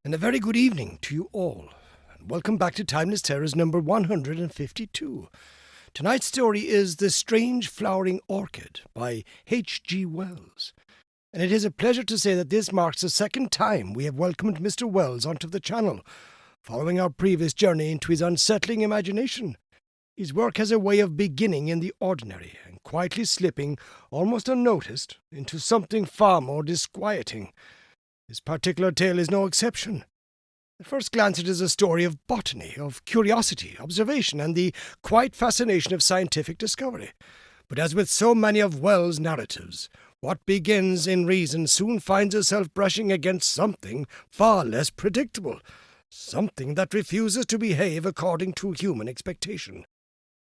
And a very good evening to you all, and welcome back to Timeless Terrors number 152. Tonight's story is The Strange Flowering Orchid by H.G. Wells. And it is a pleasure to say that this marks the second time we have welcomed Mr. Wells onto the channel, following our previous journey into his unsettling imagination. His work has a way of beginning in the ordinary and quietly slipping, almost unnoticed, into something far more disquieting. This particular tale is no exception. At first glance it is a story of botany, of curiosity, observation, and the quiet fascination of scientific discovery. But as with so many of Wells' narratives, what begins in reason soon finds itself brushing against something far less predictable, something that refuses to behave according to human expectation.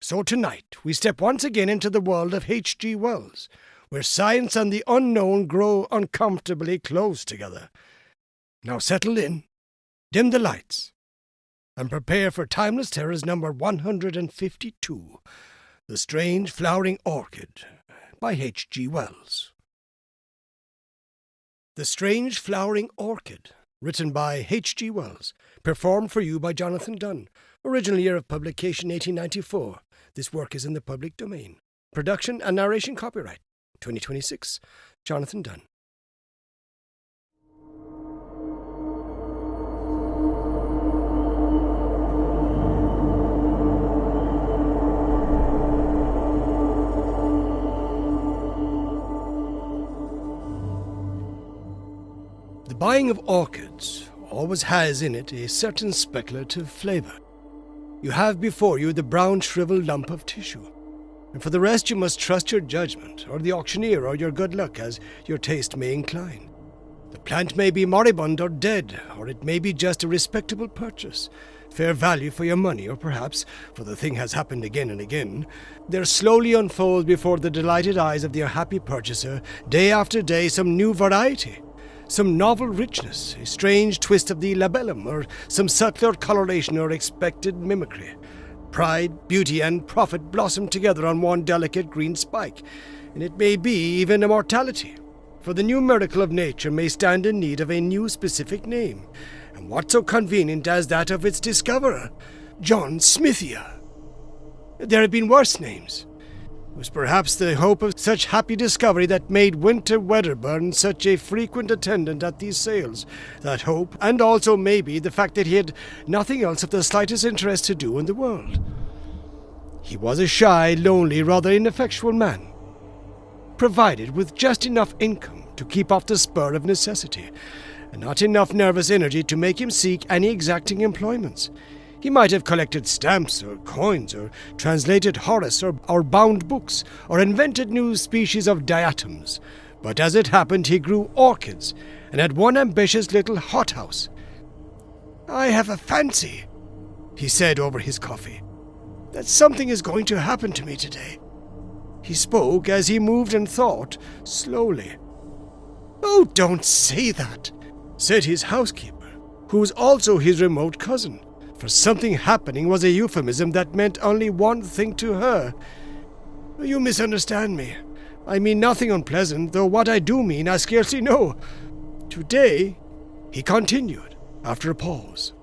So tonight we step once again into the world of H.G. Wells, where science and the unknown grow uncomfortably close together. Now settle in, dim the lights, and prepare for Timeless Terrors number 152, The Strange Flowering Orchid by H.G. Wells. The Strange Flowering Orchid, written by H.G. Wells, performed for you by Jonathan Dunne, original year of publication 1894. This work is in the public domain. Production and narration copyright 2026, Jonathan Dunne. The buying of orchids always has in it a certain speculative flavour. You have before you the brown shriveled lump of tissue, and for the rest you must trust your judgment, or the auctioneer, or your good luck, as your taste may incline. The plant may be moribund or dead, or it may be just a respectable purchase, fair value for your money, or perhaps, for the thing has happened again and again, there slowly unfolds before the delighted eyes of the unhappy purchaser, day after day, some new variety, some novel richness, a strange twist of the labellum, or some subtler coloration or expected mimicry. Pride, beauty, and profit blossom together on one delicate green spike, and it may be even immortality, for the new miracle of nature may stand in need of a new specific name, and what so convenient as that of its discoverer, John Smithia? There have been worse names. It was perhaps the hope of such happy discovery that made Winter Wedderburn such a frequent attendant at these sales. That hope, and also maybe the fact that he had nothing else of the slightest interest to do in the world. He was a shy, lonely, rather ineffectual man, provided with just enough income to keep off the spur of necessity, and not enough nervous energy to make him seek any exacting employments. He might have collected stamps or coins, or translated Horace, or bound books, or invented new species of diatoms. But as it happened, he grew orchids, and had one ambitious little hothouse. "I have a fancy," he said over his coffee, "that something is going to happen to me today." He spoke as he moved and thought, slowly. "Oh, don't say that," said his housekeeper, who was also his remote cousin. For something happening was a euphemism that meant only one thing to her. "You misunderstand me. I mean nothing unpleasant, though what I do mean I scarcely know. Today," he continued, after a pause,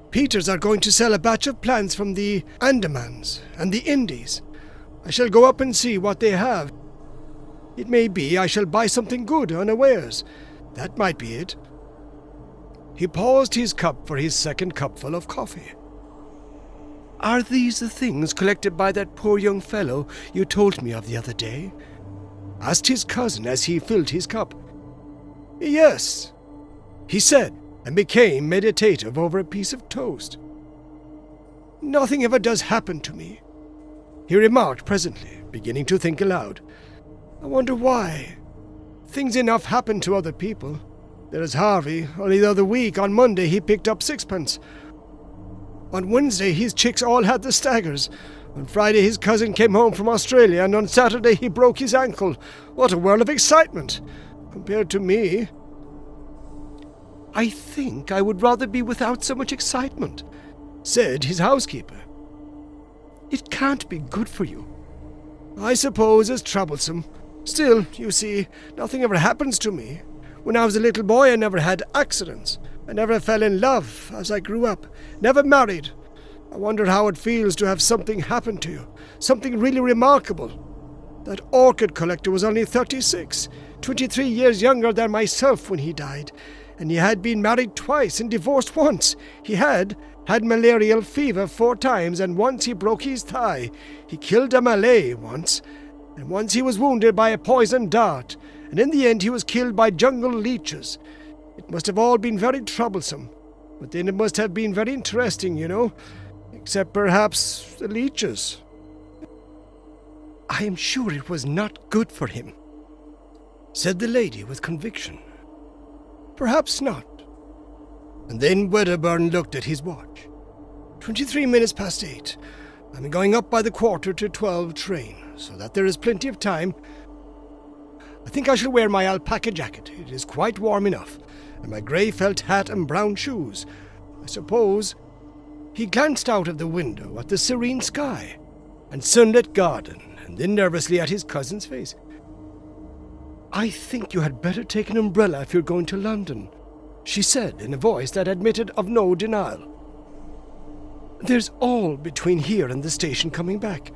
"Peters are going to sell a batch of plants from the Andamans and the Indies. I shall go up and see what they have. It may be I shall buy something good unawares. That might be it." He paused his cup for his second cupful of coffee. "Are these the things collected by that poor young fellow you told me of the other day?" asked his cousin as he filled his cup. "Yes," he said, and became meditative over a piece of toast. "Nothing ever does happen to me," he remarked presently, beginning to think aloud. "I wonder why. Things enough happen to other people. There's Harvey. Only the other week, on Monday, he picked up sixpence. On Wednesday, his chicks all had the staggers. On Friday, his cousin came home from Australia, and on Saturday, he broke his ankle. What a whirl of excitement, compared to me." "I think I would rather be without so much excitement," said his housekeeper. "It can't be good for you." "I suppose it's troublesome. Still, you see, nothing ever happens to me. When I was a little boy, I never had accidents. I never fell in love as I grew up, never married. I wonder how it feels to have something happen to you, something really remarkable. That orchid collector was only 36, 23 years younger than myself when he died, and he had been married twice and divorced once. He had malarial fever 4 times, and once he broke his thigh. He killed a Malay once, and once he was wounded by a poisoned dart, and in the end he was killed by jungle leeches. It must have all been very troublesome, but then it must have been very interesting, you know, except perhaps the leeches. I am sure it was not good for him, said the lady with conviction. Perhaps not. And then Wedderburn looked at his watch. 23 minutes past 8. I'm going up by the 11:45 train, so that there is plenty of time. I think I shall wear my alpaca jacket. It is quite warm enough, and my grey felt hat and brown shoes. I suppose. He glanced out of the window at the serene sky and sunlit garden, and then nervously at his cousin's face. I think you had better take an umbrella if you're going to London, she said in a voice that admitted of no denial. There's all between here and the station coming back.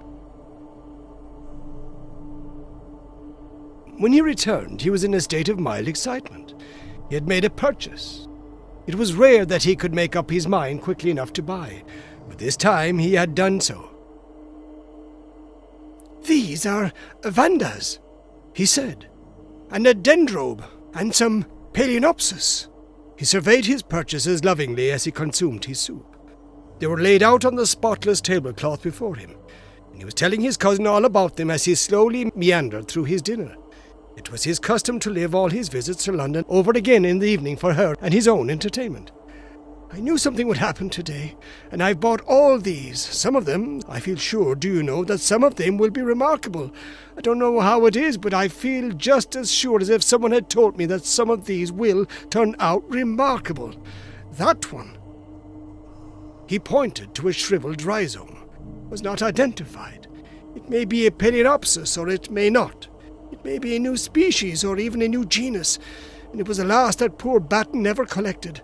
When he returned, he was in a state of mild excitement. He had made a purchase. It was rare that he could make up his mind quickly enough to buy, but this time he had done so. These are vandas, he said, and a dendrobe, and some Phalaenopsis. He surveyed his purchases lovingly as he consumed his soup. They were laid out on the spotless tablecloth before him, and he was telling his cousin all about them as he slowly meandered through his dinner. It was his custom to live all his visits to London over again in the evening for her and his own entertainment. I knew something would happen today, and I've bought all these. Some of them, I feel sure, do you know, that some of them will be remarkable. I don't know how it is, but I feel just as sure as if someone had told me that some of these will turn out remarkable. That one, he pointed to a shriveled rhizome, was not identified. It may be a Phalaenopsis, or it may not. It may be a new species, or even a new genus, and it was the last that poor Batten never collected.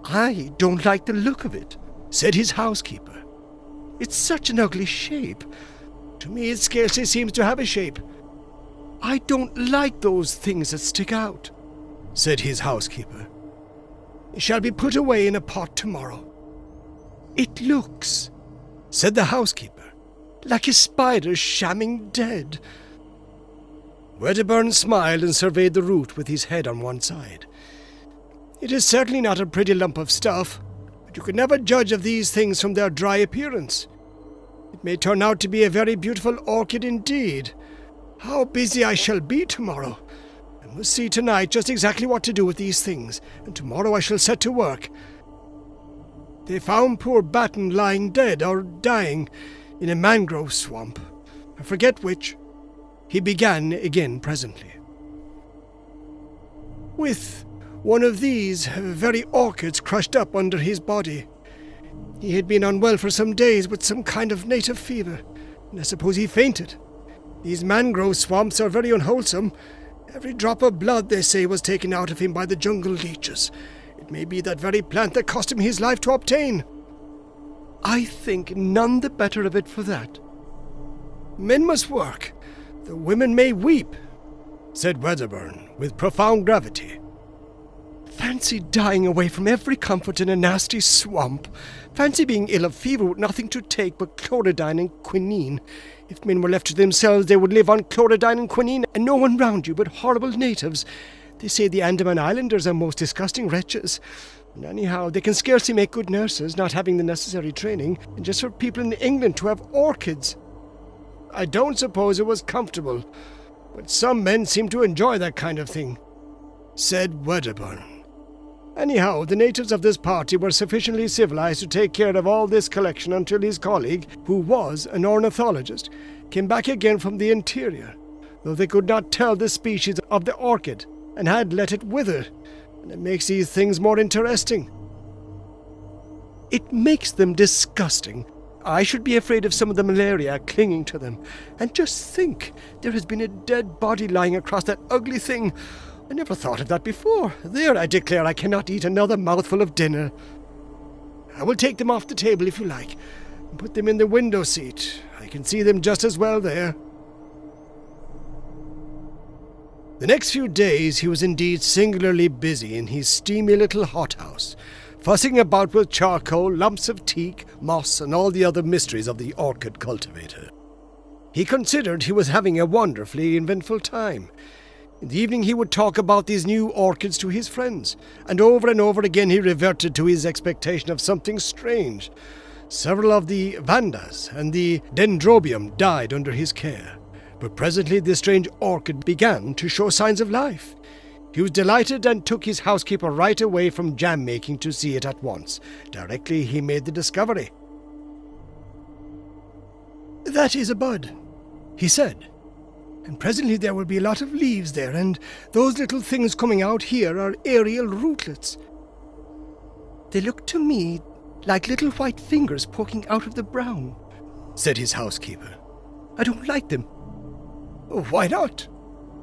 I don't like the look of it, said his housekeeper. It's such an ugly shape. To me it scarcely seems to have a shape. I don't like those things that stick out, said his housekeeper. It shall be put away in a pot tomorrow. It looks, said the housekeeper, like a spider shamming dead. Wedderburn smiled and surveyed the root with his head on one side. It is certainly not a pretty lump of stuff, but you can never judge of these things from their dry appearance. It may turn out to be a very beautiful orchid indeed. How busy I shall be tomorrow! And we'll see tonight just exactly what to do with these things, and tomorrow I shall set to work. They found poor Batten lying dead or dying in a mangrove swamp. I forget which. He began again presently. With one of these very orchids crushed up under his body. He had been unwell for some days with some kind of native fever, and I suppose he fainted. These mangrove swamps are very unwholesome. Every drop of blood, they say, was taken out of him by the jungle leeches. It may be that very plant that cost him his life to obtain. I think none the better of it for that. Men must work. The women may weep, said Wedderburn with profound gravity. Fancy dying away from every comfort in a nasty swamp. Fancy being ill of fever with nothing to take but chlorodyne and quinine. If men were left to themselves, they would live on chlorodyne and quinine, and no one round you but horrible natives. They say the Andaman Islanders are most disgusting wretches. And anyhow, they can scarcely make good nurses, not having the necessary training, and just for people in England to have orchids. I don't suppose it was comfortable, but some men seem to enjoy that kind of thing, said Wedderburn. Anyhow, the natives of this party were sufficiently civilized to take care of all this collection until his colleague, who was an ornithologist, came back again from the interior, though they could not tell the species of the orchid, and had let it wither, and it makes these things more interesting. It makes them disgusting. I should be afraid of some of the malaria clinging to them. And just think, there has been a dead body lying across that ugly thing. I never thought of that before. There, I declare I cannot eat another mouthful of dinner. I will take them off the table if you like, and put them in the window seat. I can see them just as well there. The next few days he was indeed singularly busy in his steamy little hothouse, fussing about with charcoal, lumps of teak, moss, and all the other mysteries of the orchid cultivator. He considered he was having a wonderfully eventful time. In the evening he would talk about these new orchids to his friends, and over again he reverted to his expectation of something strange. Several of the vandas and the dendrobium died under his care, but presently the strange orchid began to show signs of life. He was delighted and took his housekeeper right away from jam-making to see it at once, directly he made the discovery. "That is a bud," he said, "and presently there will be a lot of leaves there, and those little things coming out here are aerial rootlets. They look to me like little white fingers poking out of the brown," said his housekeeper. "I don't like them." "Oh, why not?"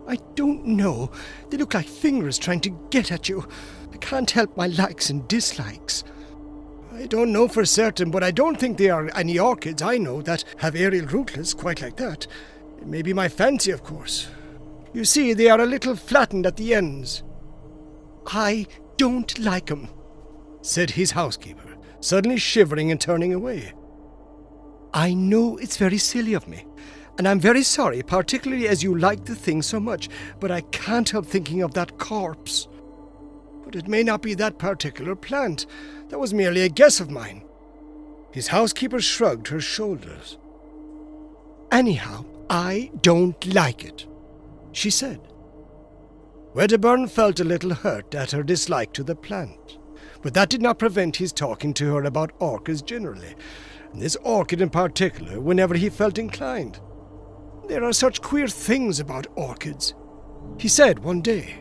"I don't know. They look like fingers trying to get at you. I can't help my likes and dislikes." "I don't know for certain, but I don't think there are any orchids I know that have aerial rootlets quite like that. It may be my fancy, of course. You see, they are a little flattened at the ends." "I don't like 'em," said his housekeeper, suddenly shivering and turning away. "I know it's very silly of me, and I'm very sorry, particularly as you like the thing so much, but I can't help thinking of that corpse." "But it may not be that particular plant. That was merely a guess of mine." His housekeeper shrugged her shoulders. "Anyhow, I don't like it," she said. Wedderburn felt a little hurt at her dislike to the plant, but that did not prevent his talking to her about orchids generally, and this orchid in particular, whenever he felt inclined. "There are such queer things about orchids," he said one day.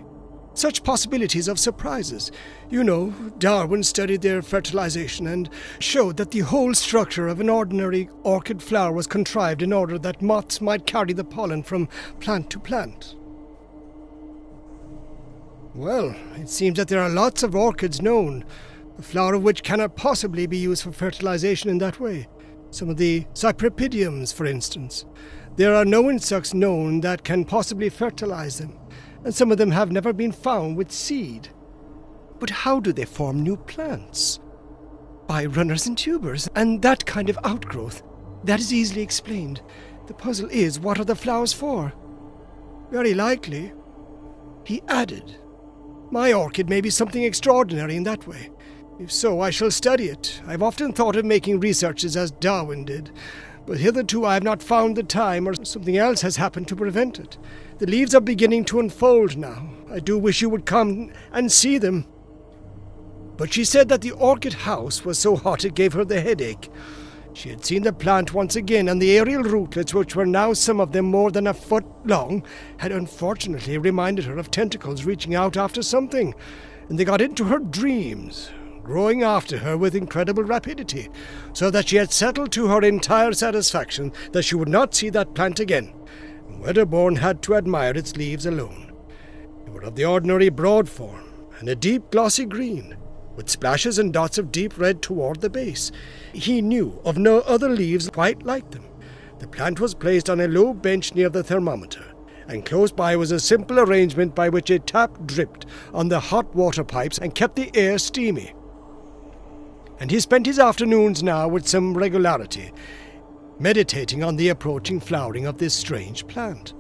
"Such possibilities of surprises. You know, Darwin studied their fertilization and showed that the whole structure of an ordinary orchid flower was contrived in order that moths might carry the pollen from plant to plant. Well, it seems that there are lots of orchids known, the flower of which cannot possibly be used for fertilization in that way. Some of the cypripediums, for instance. There are no insects known that can possibly fertilize them, and some of them have never been found with seed. But how do they form new plants? By runners and tubers, and that kind of outgrowth. That is easily explained. The puzzle is, what are the flowers for? Very likely," he added, "my orchid may be something extraordinary in that way. If so, I shall study it. I've often thought of making researches as Darwin did, but hitherto I have not found the time, or something else has happened to prevent it. The leaves are beginning to unfold now. I do wish you would come and see them." But she said that the orchid house was so hot it gave her the headache. She had seen the plant once again, and the aerial rootlets, which were now some of them more than a foot long, had unfortunately reminded her of tentacles reaching out after something, and they got into her dreams, growing after her with incredible rapidity, so that she had settled to her entire satisfaction that she would not see that plant again, and Wedderburn had to admire its leaves alone. They were of the ordinary broad form, and a deep glossy green, with splashes and dots of deep red toward the base. He knew of no other leaves quite like them. The plant was placed on a low bench near the thermometer, and close by was a simple arrangement by which a tap dripped on the hot water pipes and kept the air steamy. And he spent his afternoons now with some regularity, meditating on the approaching flowering of this strange plant.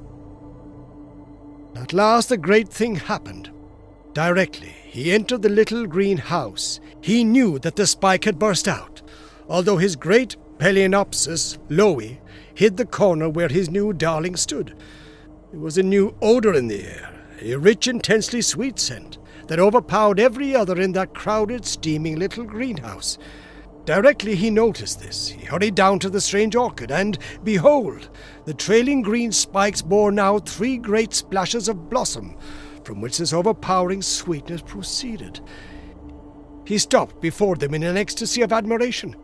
At last the great thing happened. Directly he entered the little green house, he knew that the spike had burst out, although his great Phalaenopsis lowi hid the corner where his new darling stood. There was a new odour in the air, a rich, intensely sweet scent that overpowered every other in that crowded, steaming little greenhouse. Directly he noticed this, he hurried down to the strange orchid, and, behold, the trailing green spikes bore now 3 great splashes of blossom, from which this overpowering sweetness proceeded. He stopped before them in an ecstasy of admiration.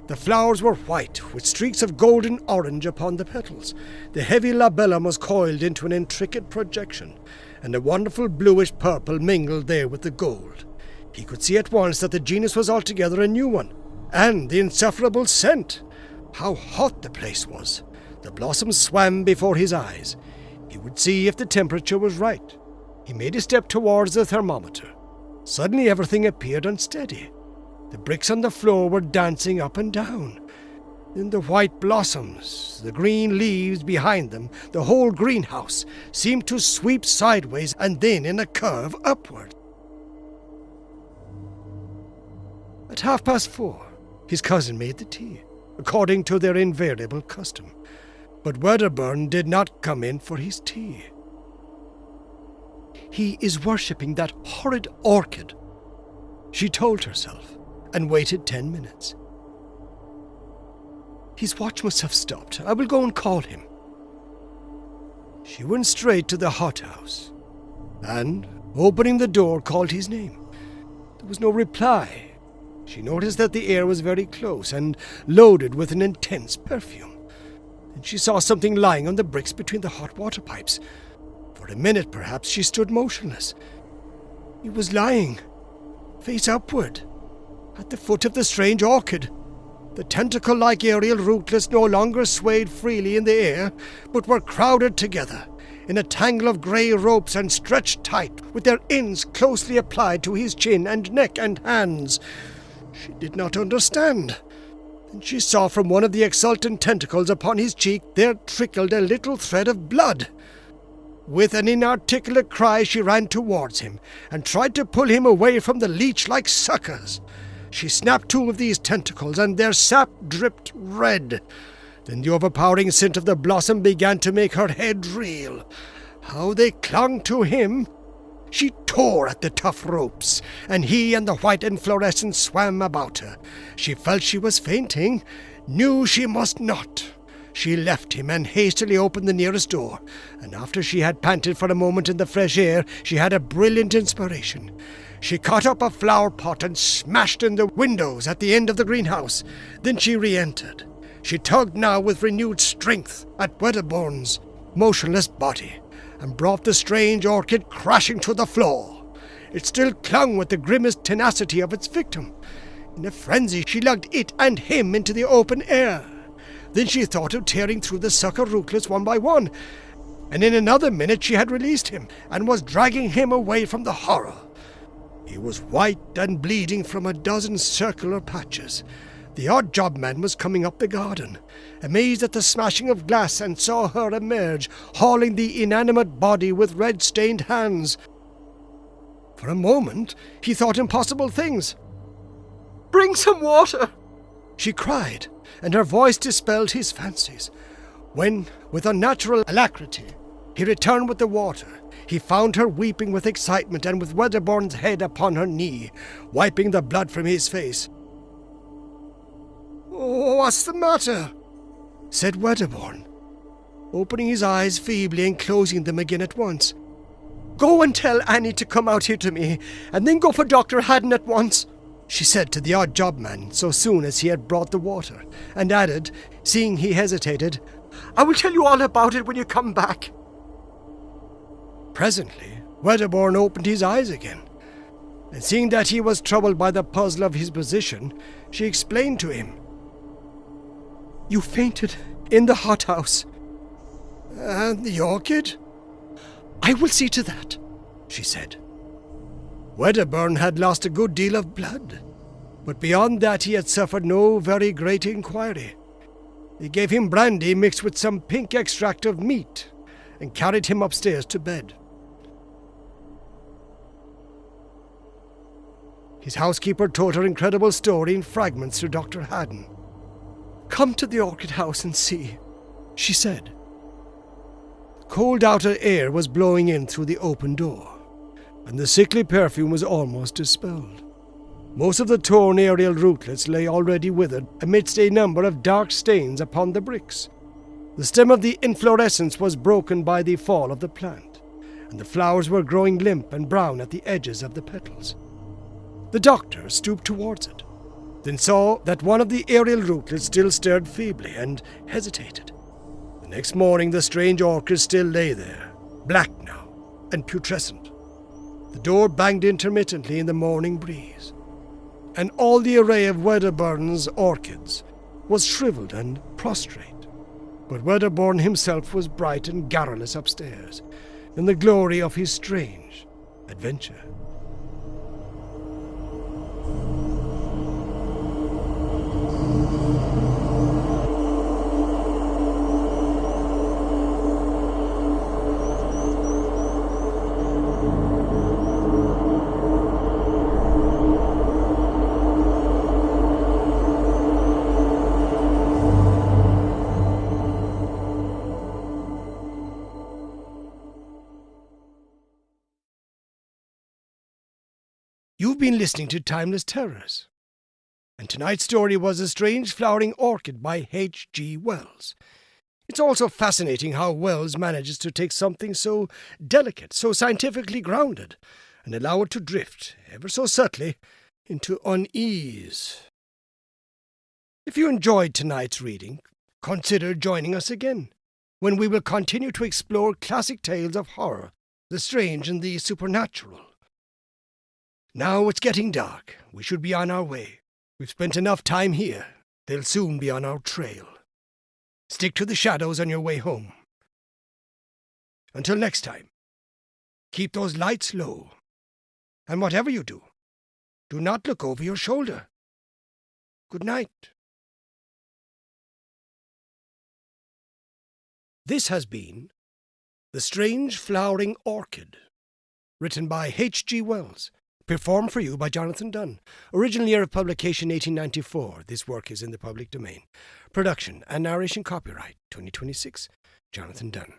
The flowers were white, with streaks of golden orange upon the petals. The heavy labellum was coiled into an intricate projection, and a wonderful bluish purple mingled there with the gold. He could see at once that the genus was altogether a new one, and the insufferable scent. How hot the place was! The blossoms swam before his eyes. He would see if the temperature was right. He made a step towards the thermometer. Suddenly everything appeared unsteady. The bricks on the floor were dancing up and down. Then the white blossoms, the green leaves behind them, the whole greenhouse, seemed to sweep sideways and then in a curve upward. At 4:30, his cousin made the tea, according to their invariable custom. But Wedderburn did not come in for his tea. "He is worshipping that horrid orchid," she told herself, and waited 10 minutes. "His watch must have stopped. I will go and call him." She went straight to the hothouse, and, opening the door, called his name. There was no reply. She noticed that the air was very close and loaded with an intense perfume. Then she saw something lying on the bricks between the hot water pipes. For a minute, perhaps, she stood motionless. He was lying, face upward, at the foot of the strange orchid. The tentacle-like aerial rootlets no longer swayed freely in the air, but were crowded together in a tangle of grey ropes and stretched tight, with their ends closely applied to his chin and neck and hands. She did not understand. Then she saw from one of the exultant tentacles upon his cheek there trickled a little thread of blood. With an inarticulate cry she ran towards him, and tried to pull him away from the leech-like suckers. She snapped 2 of these tentacles, and their sap dripped red. Then the overpowering scent of the blossom began to make her head reel. How they clung to him! She tore at the tough ropes, and he and the white inflorescence swam about her. She felt she was fainting, knew she must not. She left him and hastily opened the nearest door, and after she had panted for a moment in the fresh air, she had a brilliant inspiration. She caught up a flower pot and smashed in the windows at the end of the greenhouse. Then she re-entered. She tugged now with renewed strength at Wedderburn's motionless body, and brought the strange orchid crashing to the floor. It still clung with the grimmest tenacity of its victim. In a frenzy, she lugged it and him into the open air. Then she thought of tearing through the sucker rootlets one by one, and in another minute she had released him, and was dragging him away from the horror. He was white and bleeding from a dozen circular patches. The odd job man was coming up the garden, amazed at the smashing of glass, and saw her emerge, hauling the inanimate body with red-stained hands. For a moment, he thought impossible things. "Bring some water!" she cried, and her voice dispelled his fancies. When, with unnatural alacrity, he returned with the water, he found her weeping with excitement and with Wedderburn's head upon her knee, wiping the blood from his face. "Oh, what's the matter?" said Wedderburn, opening his eyes feebly and closing them again at once. "Go and tell Annie to come out here to me, and then go for Dr. Haddon at once," she said to the odd job man so soon as he had brought the water, and added, seeing he hesitated, "I will tell you all about it when you come back." Presently, Wedderburn opened his eyes again, and seeing that he was troubled by the puzzle of his position, she explained to him. "You fainted in the hothouse." "And the orchid?" "I will see to that," she said. Wedderburn had lost a good deal of blood, but beyond that he had suffered no very great inquiry. They gave him brandy mixed with some pink extract of meat, and carried him upstairs to bed. His housekeeper told her incredible story in fragments to Dr. Haddon. "Come to the orchid house and see," she said. Cold outer air was blowing in through the open door, and the sickly perfume was almost dispelled. Most of the torn aerial rootlets lay already withered amidst a number of dark stains upon the bricks. The stem of the inflorescence was broken by the fall of the plant, and the flowers were growing limp and brown at the edges of the petals. The doctor stooped towards it, then saw that one of the aerial rootlets still stirred feebly and hesitated. The next morning the strange orchid still lay there, black now, and putrescent. The door banged intermittently in the morning breeze, and all the array of Wedderburn's orchids was shriveled and prostrate. But Wedderburn himself was bright and garrulous upstairs, in the glory of his strange adventure. You've been listening to Timeless Terrors, and tonight's story was A Strange Flowering Orchid by H.G. Wells. It's also fascinating how Wells manages to take something so delicate, so scientifically grounded, and allow it to drift, ever so subtly, into unease. If you enjoyed tonight's reading, consider joining us again, when we will continue to explore classic tales of horror, the strange and the supernatural. Now it's getting dark. We should be on our way. We've spent enough time here. They'll soon be on our trail. Stick to the shadows on your way home. Until next time, keep those lights low. And whatever you do, do not look over your shoulder. Good night. This has been The Strange Flowering Orchid, written by H.G. Wells. Performed for you by Jonathan Dunne. Original year of publication 1894. This work is in the public domain. Production and narration copyright 2026. Jonathan Dunne.